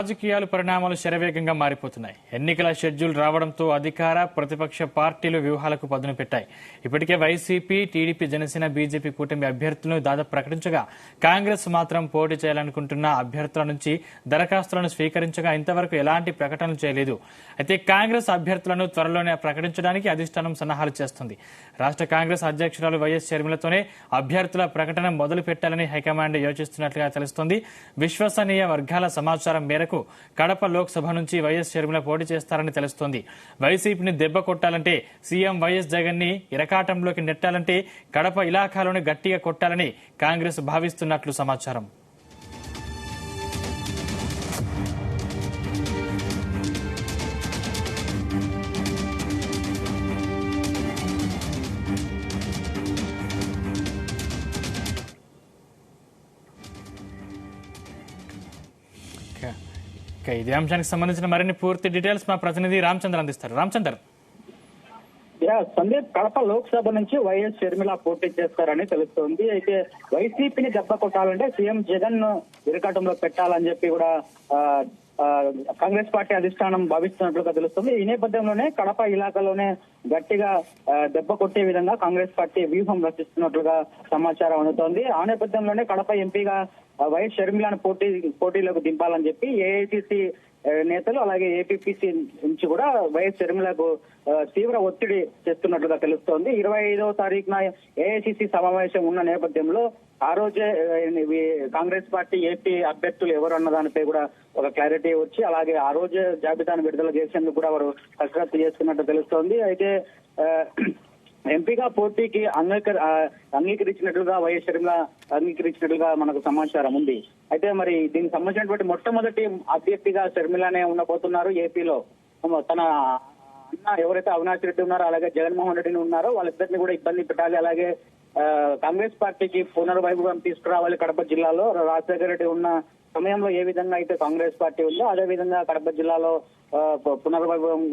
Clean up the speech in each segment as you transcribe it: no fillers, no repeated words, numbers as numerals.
రాజకీయాలు పరిణామాలు శరవేగంగా మారిపోతున్నాయి. ఎన్నికల షెడ్యూల్ రావడంతో అధికార ప్రతిపక్ష పార్టీలు వ్యూహాలకు పదును పెట్టాయి. ఇప్పటికే వైసీపీ, టీడీపీ, జనసేన, బీజేపీ కూటమి అభ్యర్థులను దాదాపు ప్రకటించగా కాంగ్రెస్ మాత్రం పోటీ చేయాలనుకుంటున్న అభ్యర్థుల నుంచి దరఖాస్తులను స్వీకరించగా ఇంతవరకు ఎలాంటి ప్రకటనలు చేయలేదు. అయితే కాంగ్రెస్ అభ్యర్థులను త్వరలోనే ప్రకటించడానికి అధిష్టానం సన్నాహాలు చేస్తుంది. రాష్ట్ర కాంగ్రెస్ అధ్యక్షురాలు వైఎస్ షర్మిలతోనే అభ్యర్థుల ప్రకటన మొదలు పెట్టాలని హైకమాండ్ యోచిస్తున్నట్లుగా తెలుస్తోంది. విశ్వసనీయ వర్గాల సమాచారం మేరకు కడప లోక్సభ నుంచి వైఎస్ షర్మిల పోటీ చేస్తారని తెలుస్తోంది. వైసీపీని దెబ్బ కొట్టాలంటే, సీఎం వైఎస్ జగన్ ని ఇరకాటంలోకి నెట్టాలంటే కడప ఇలాఖాలోని గట్టిగా కొట్టాలని కాంగ్రెస్ భావిస్తున్నట్లు సమాచారం. ఇదే అంశానికి సంబంధించిన మరిన్ని పూర్తి డీటెయిల్స్ మా ప్రతినిధి రామచంద్ర అందిస్తారు. రామచంద్ర, సందీప్, కడప లోక్సభ నుంచి వైఎస్ షర్మిల పోటీ చేస్తారని తెలుస్తోంది. అయితే వైసీపీని దెబ్బ కొట్టాలంటే సీఎం జగన్ ను ఇరకాటంలో పెట్టాలని చెప్పి కూడా కాంగ్రెస్ పార్టీ అధిష్టానం భావిస్తున్నట్లుగా తెలుస్తుంది. ఈ నేపథ్యంలోనే కడప ఇలాకాలోనే గట్టిగా దెబ్బ కొట్టే విధంగా కాంగ్రెస్ పార్టీ వ్యూహం రచిస్తున్నట్లుగా సమాచారం అందుతోంది. ఆ నేపథ్యంలోనే కడప ఎంపీగా వైఎస్ షర్మిలను పోటీలోకి దింపాలని చెప్పి ఏఐసిసి నేతలు అలాగే ఏపీపీసీ నుంచి కూడా వైఎస్ షర్మిలకు తీవ్ర ఒత్తిడి చేస్తున్నట్లుగా తెలుస్తోంది. 25వ తారీఖున ఏఐసిసి సమావేశం ఉన్న నేపథ్యంలో ఆ రోజే కాంగ్రెస్ పార్టీ ఏపీ అభ్యర్థులు ఎవరు అన్న దానిపై కూడా ఒక క్లారిటీ వచ్చి అలాగే ఆ రోజే జాబితాను విడుదల చేసేందుకు కూడా వారు కసరత్తు చేస్తున్నట్టు తెలుస్తోంది. అయితే ఎంపీగా పోటీకి అంగీకరించినట్లుగా వైఎస్ షర్మిల అంగీకరించినట్లుగా మనకు సమాచారం ఉంది. అయితే మరి దీనికి సంబంధించినటువంటి మొట్టమొదటి అభ్యర్థిగా షర్మిలనే ఉండబోతున్నారు. ఏపీలో తన అన్న ఎవరైతే అవినాష్ రెడ్డి ఉన్నారో అలాగే జగన్మోహన్ రెడ్డిని ఉన్నారో వాళ్ళిద్దరిని కూడా ఇబ్బంది పెట్టాలి, అలాగే కాంగ్రెస్ పార్టీకి పునర్వైభవం తీసుకురావాలి. కడప జిల్లాలో రాజశేఖర రెడ్డి ఉన్న సమయంలో ఏ విధంగా అయితే కాంగ్రెస్ పార్టీ ఉందో అదే విధంగా కడప జిల్లాలో పునర్వైభవం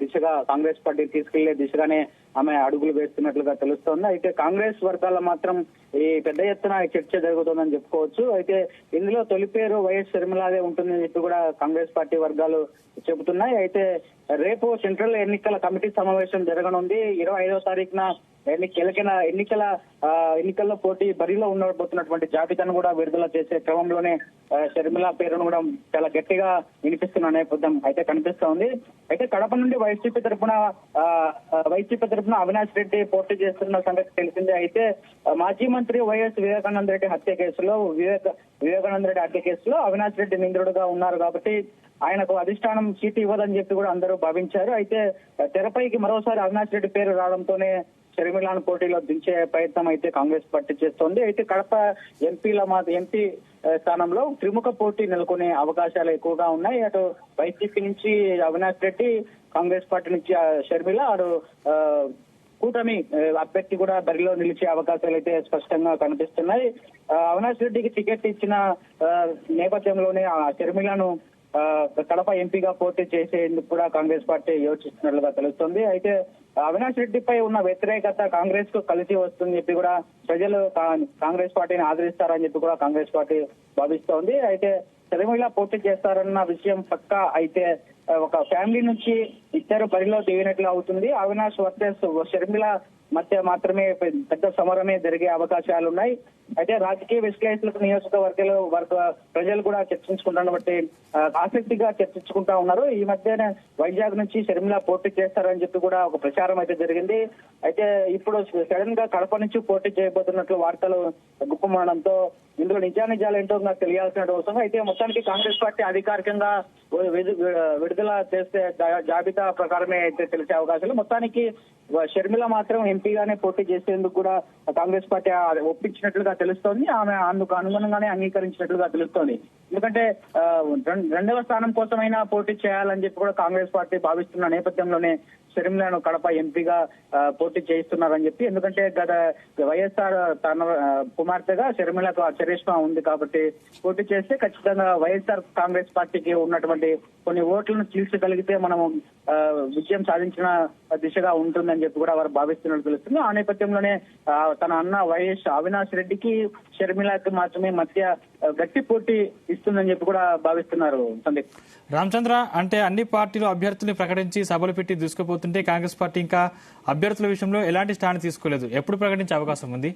దిశగా కాంగ్రెస్ పార్టీ తీసుకెళ్లే దిశగానే ఆమె అడుగులు వేస్తున్నట్లుగా తెలుస్తోంది. అయితే కాంగ్రెస్ వర్గాల్లో మాత్రం ఈ పెద్ద ఎత్తున చర్చ జరుగుతోందని చెప్పుకోవచ్చు. అయితే ఇందులో తొలి పేరు వైఎస్ షర్మిలాగే ఉంటుందని చెప్పి కూడా కాంగ్రెస్ పార్టీ వర్గాలు చెబుతున్నాయి. అయితే రేపు సెంట్రల్ ఎన్నికల కమిటీ సమావేశం జరగనుంది. 25వ తారీఖున ఎన్నికల్లో పోటీ బరిలో ఉండబోతున్నటువంటి జాబితాను కూడా విడుదల చేసే క్రమంలోనే షర్మిల పేరును కూడా చాలా గట్టిగా వినిపిస్తున్న నేపథ్యం అయితే కనిపిస్తోంది. అయితే కడప నుండి వైసీపీ తరఫున అవినాష్ రెడ్డి పోటీ చేస్తున్న సంగతి తెలిసిందే. అయితే మాజీ మంత్రి వైఎస్ వివేకానంద రెడ్డి హత్య కేసులో అవినాష్ రెడ్డి నిందితుడుగా ఉన్నారు కాబట్టి ఆయనకు అధిష్టానం సీటు ఇవ్వదని చెప్పి కూడా అందరూ భావించారు. అయితే తెరపైకి మరోసారి అవినాష్ రెడ్డి పేరు రావడంతోనే షర్మిలను పోటీలో దించే ప్రయత్నం అయితే కాంగ్రెస్ పార్టీ చేస్తోంది. అయితే కడప ఎంపీ స్థానంలో త్రిముఖ పోటీ నెలకొనే అవకాశాలు ఎక్కువగా ఉన్నాయి. అటు వైసీపీ నుంచి అవినాష్ రెడ్డి, కాంగ్రెస్ పార్టీ నుంచి షర్మిల, అటు కూటమి అభ్యర్థి కూడా బరిలో నిలిచే అవకాశాలు అయితే స్పష్టంగా కనిపిస్తున్నాయి. అవినాష్ రెడ్డికి టికెట్ ఇచ్చిన నేపథ్యంలోనే షర్మిలను కడప ఎంపీగా పోటీ చేసేందుకు కూడా కాంగ్రెస్ పార్టీ యోచిస్తున్నట్లుగా తెలుస్తోంది. అయితే అవినాష్ రెడ్డిపై ఉన్న వ్యతిరేకత కాంగ్రెస్ కు కలిసి వస్తుందని చెప్పి కూడా ప్రజలు కాంగ్రెస్ పార్టీని ఆదరిస్తారని చెప్పి కూడా కాంగ్రెస్ పార్టీ భావిస్తోంది. అయితే షర్మిల పోటీ చేస్తారన్న విషయం పక్కా అయితే ఒక ఫ్యామిలీ నుంచి ఇద్దరు బరిలో దిగినట్లు అవుతుంది. అవినాష్ వర్సెస్ షర్మిల మధ్య మాత్రమే పెద్ద సమరమే జరిగే అవకాశాలు ఉన్నాయి. అయితే రాజకీయ విశ్లేషకులకు నియోజకవర్గాలు ప్రజలు కూడా చర్చించుకుంటారు బట్టి ఆసక్తిగా చర్చించుకుంటా ఉన్నారు. ఈ మధ్యనే వైజాగ్ నుంచి షర్మిల పోటీ చేస్తారని చెప్పి కూడా ఒక ప్రచారం అయితే జరిగింది. అయితే ఇప్పుడు సడన్ గా కడప నుంచి పోటీ చేయబోతున్నట్లు వార్తలు గుప్పమనడంతో ఇందులో నిజానిజాలు ఏంటో నాకు తెలియాల్సిన అవసరం. అయితే మొత్తానికి కాంగ్రెస్ పార్టీ అధికారికంగా విడుదల చేస్తే జాబితా ప్రకారమే అయితే తెలిసే అవకాశాలు. మొత్తానికి షర్మిల మాత్రం ఎంపీగానే పోటీ చేసేందుకు కూడా కాంగ్రెస్ పార్టీ ఒప్పించినట్లుగా తెలుస్తోంది. ఆమె అందుకు అనుగుణంగానే అంగీకరించినట్లుగా తెలుస్తోంది. ఎందుకంటే 2వ స్థానం కోసమైనా పోటీ చేయాలని చెప్పి కూడా కాంగ్రెస్ పార్టీ భావిస్తున్న నేపథ్యంలోనే షర్మిలను కడప ఎంపీగా పోటీ చేయిస్తున్నారని చెప్పి, ఎందుకంటే గత వైఎస్ఆర్ తన కుమార్తెగా షర్మిలకు చరిష్మా ఉంది కాబట్టి పోటీ చేస్తే ఖచ్చితంగా వైఎస్ఆర్ కాంగ్రెస్ పార్టీకి ఉన్నటువంటి కొన్ని ఓట్లను చీల్చగలిగితే మనం విజయం సాధించిన దిశగా ఉంటుందని చెప్పి కూడా వారు భావిస్తున్నట్టు తెలుస్తుంది. ఆ నేపథ్యంలోనే తన అన్న వైఎస్ అవినాష్ రెడ్డికి షర్మిలకి మాత్రమే మధ్య గట్టి పోటీ ఇస్తుందని చెప్పి కూడా భావిస్తున్నారు సందీప్. రామచంద్ర, అంటే అన్ని పార్టీలు అభ్యర్థుల్ని ప్రకటించి సభలు పెట్టి దూసుకుపోతుంటే కాంగ్రెస్ పార్టీ ఇంకా అభ్యర్థుల విషయంలో ఎలాంటి స్టాండ్ తీసుకోలేదు. ఎప్పుడు ప్రకటించే అవకాశం ఉంది?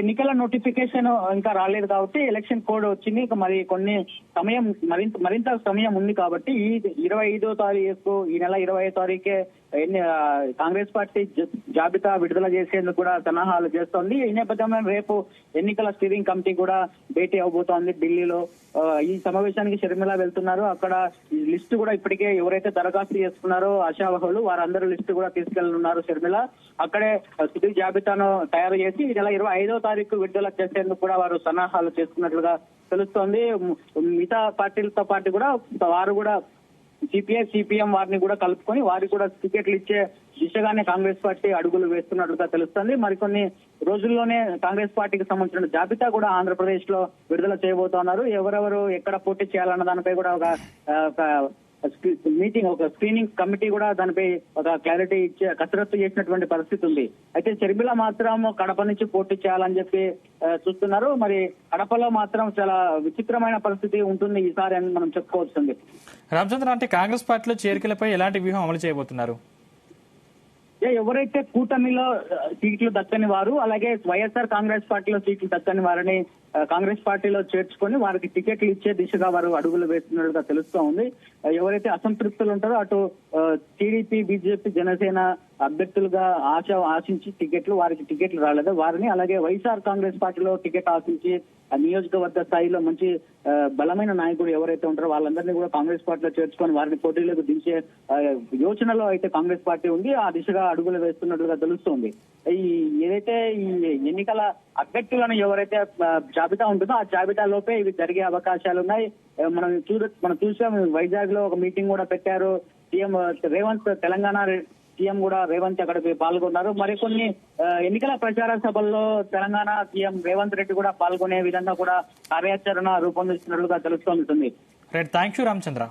ఎన్నికల నోటిఫికేషన్ ఇంకా రాలేదు కాబట్టి ఎలక్షన్ కోడ్ వచ్చింది. ఇక మరి కొన్ని సమయం మరింత సమయం ఉంది కాబట్టి ఈ 25వ తారీఖు, ఈ నెల 25వ తారీఖే కాంగ్రెస్ పార్టీ జాబితా విడుదల చేసేందుకు కూడా సన్నాహాలు చేస్తోంది. ఈ నేపథ్యంలో రేపు ఎన్నికల స్టీరింగ్ కమిటీ కూడా భేటీ అవబోతోంది ఢిల్లీలో. ఈ సమావేశానికి షర్మిల వెళ్తున్నారు. అక్కడ లిస్టు కూడా ఇప్పటికే ఎవరైతే దరఖాస్తు చేసుకున్నారో ఆశావహులు వారందరూ లిస్టు కూడా తీసుకెళ్తున్నారు షర్మిల. అక్కడే తుది జాబితాను తయారు చేసి ఈ నెల 25వ తారీఖు విడుదల చేసేందుకు కూడా వారు సన్నాహాలు చేస్తున్నట్లుగా తెలుస్తోంది. మిగతా పార్టీలతో పాటు కూడా వారు కూడా సిపిఐ, సిపిఎం వారిని కూడా కలుపుకొని వారికి కూడా టికెట్లు ఇచ్చే దిశగానే కాంగ్రెస్ పార్టీ అడుగులు వేస్తున్నట్లుగా తెలుస్తోంది. మరికొన్ని రోజుల్లోనే కాంగ్రెస్ పార్టీకి సంబంధించిన జాబితా కూడా ఆంధ్రప్రదేశ్ లో విడుదల చేయబోతున్నారు. ఎవరెవరు ఎక్కడ పోటీ చేయాలన్న దానిపై కూడా ఒక స్క్రీనింగ్ కమిటీ కూడా దానిపై ఒక క్లారిటీ ఇచ్చే కసరత్తు చేసినటువంటి పరిస్థితి ఉంది. అయితే షర్మిల మాత్రం కడప నుంచి పోటీ చేయాలని చెప్పి చూస్తున్నారు. మరి కడపలో మాత్రం చాలా విచిత్రమైన పరిస్థితి ఉంటుంది ఈసారి అని మనం చెప్పుకోవచ్చు. రామచంద్ర, అంటే కాంగ్రెస్ పార్టీలో చేరికలపై ఎలాంటి వ్యూహం అమలు చేయబోతున్నారు? ఎవరైతే కూటమిలో సీట్లు దక్కని వారు, అలాగే వైఎస్ఆర్ కాంగ్రెస్ పార్టీలో సీట్లు దక్కని వారిని కాంగ్రెస్ పార్టీలో చేర్చుకొని వారికి టికెట్లు ఇచ్చే దిశగా వారు అడుగులు వేస్తున్నట్టుగా తెలుస్తూ ఉంది. ఎవరైతే అసంతృప్తులు ఉంటారో అటు టీడీపీ, బీజేపీ, జనసేన అభ్యర్థులుగా ఆశించి వారికి టికెట్లు రాలేదు వారిని, అలాగే వైఎస్ఆర్ కాంగ్రెస్ పార్టీలో టికెట్ ఆశించి నియోజకవర్గ స్థాయిలో మంచి బలమైన నాయకుడు ఎవరైతే ఉంటారో వాళ్ళందరినీ కూడా కాంగ్రెస్ పార్టీలో చేర్చుకొని వారిని పోటీలకు దించే యోచనలో అయితే కాంగ్రెస్ పార్టీ ఉంది. ఆ దిశగా అడుగులు వేస్తున్నట్లుగా తెలుస్తోంది. ఏదైతే ఈ ఎన్నికల అభ్యర్థులను ఎవరైతే జాబితా ఉంటుందో ఆ జాబితా లోపే ఇవి జరిగే అవకాశాలు ఉన్నాయి. మనం చూసాం, వైజాగ్ లో ఒక మీటింగ్ కూడా పెట్టారు. సీఎం రేవంత్, తెలంగాణ సీఎం కూడా రేవంత్ అక్కడికి పాల్గొన్నారు. మరికొన్ని ఎన్నికల ప్రచార సభల్లో తెలంగాణ సీఎం రేవంత్ రెడ్డి కూడా పాల్గొనే విధంగా కూడా కార్యాచరణ రూపొందిస్తున్నట్లుగా తెలుస్తోంది. Right, thank you Ramachandra.